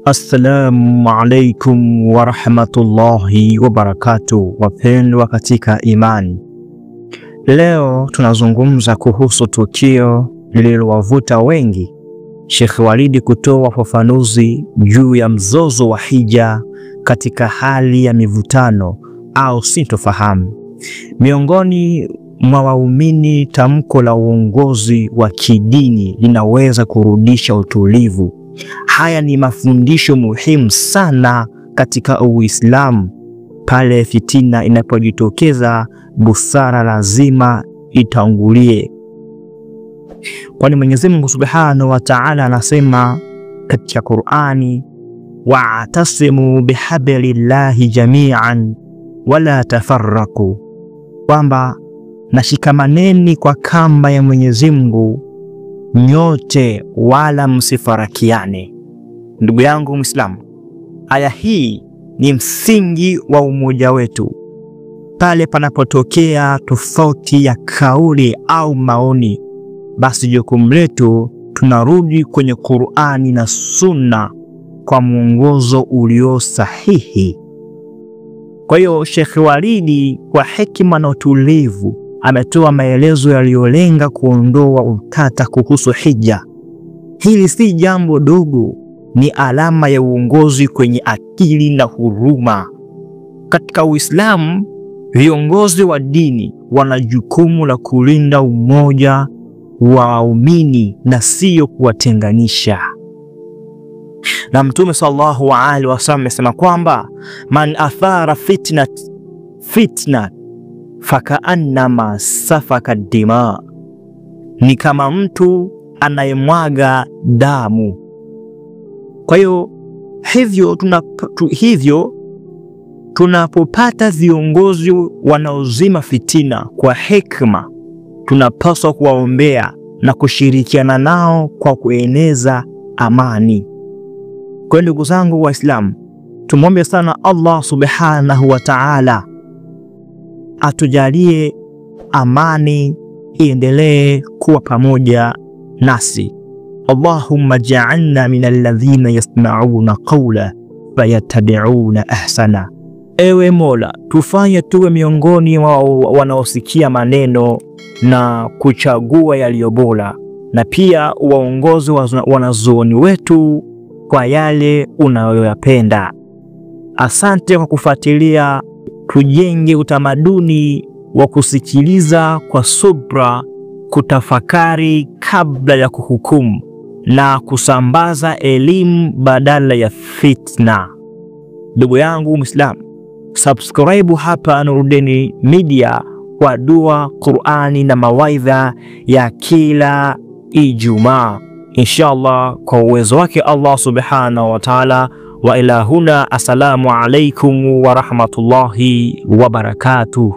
Assalamu alaikum wa rahmatullahi wa barakatuh, wapendwa katika imani. Leo tunazungumza kuhusu tukio lililowavuta wengi, Sheikh Walid kutoa ufafanuzi juu ya mzozo wa hija katika hali ya mivutano au sintofahamu. Miongoni mwa waumini, tamko la uongozi wa kidini linaweza kurudisha utulivu. Haya ni mafundisho muhimu sana katika Uislamu. Pale fitina inapojitokeza, busara lazima itangulie. Kwani Mwenyezi Mungu Subhanahu wa Ta'ala anasema katika Qur'ani, wa'tasimu bihablillahi jami'an wala tafarraqu, kwamba nashikamaneni kwa kamba ya Mwenyezi Mungu nyote wala msifarakiane. Ndugu yangu Muislamu, aya hii ni msingi wa umoja wetu. Pale panapotokea tofauti ya kauli au maoni, basi jukumu letu tunarudi kwenye Qur'ani na Sunna kwa mwongozo ulio sahihi. Kwa hiyo Sheikh Walid kwa hekima na utulivu ametoa maelezo yaliyolenga kuondoa utata kuhusu hija. Hili si jambo dogo, ni alama ya uongozi kwenye akili na huruma. Katika Uislamu, viongozi wa dini wana jukumu la kulinda umoja wa waumini na sio kuwatenganisha. Na Mtume sallallahu alaihi wasallam amesema kwamba man athara fitna fakaannama safaka dima, ni kama mtu anayemwaga damu. Kwa hiyo hivyo tunapopata viongozi wanaozima fitina kwa hekima, tunapaswa kuwaombea na kushirikiana nao kwa kueneza amani. Kwa ndugu zangu Waislamu, tumwombe sana Allah Subhanahu wa Ta'ala atujalie amani iendelee kuwa pamoja nasi. Allahumma ja'alna minal ladhina yasma'una qawla fayattabi'una ahsana. Ewe Mola, tufanye tuwe miongoni mwa wanaosikia maneno na kuchagua yaliyo bora, na pia waongozi wanazuoni wetu kwa yale unayoyapenda. Asante kwa kufuatilia. Tujenge utamaduni wa kusikiliza kwa subra, kutafakari kabla ya kuhukumu, na kusambaza elimu badala ya fitna. Ndugu yangu Muislamu, subscribe hapa Nurdin Media kwa dua, Qur'ani na mawaidha ya kila Ijumaa. Inshallah kwa uwezo wake Allah Subhanahu wa Ta'ala. Wa ila huna, assalamu alaikum wa rahmatullahi wa barakatuh.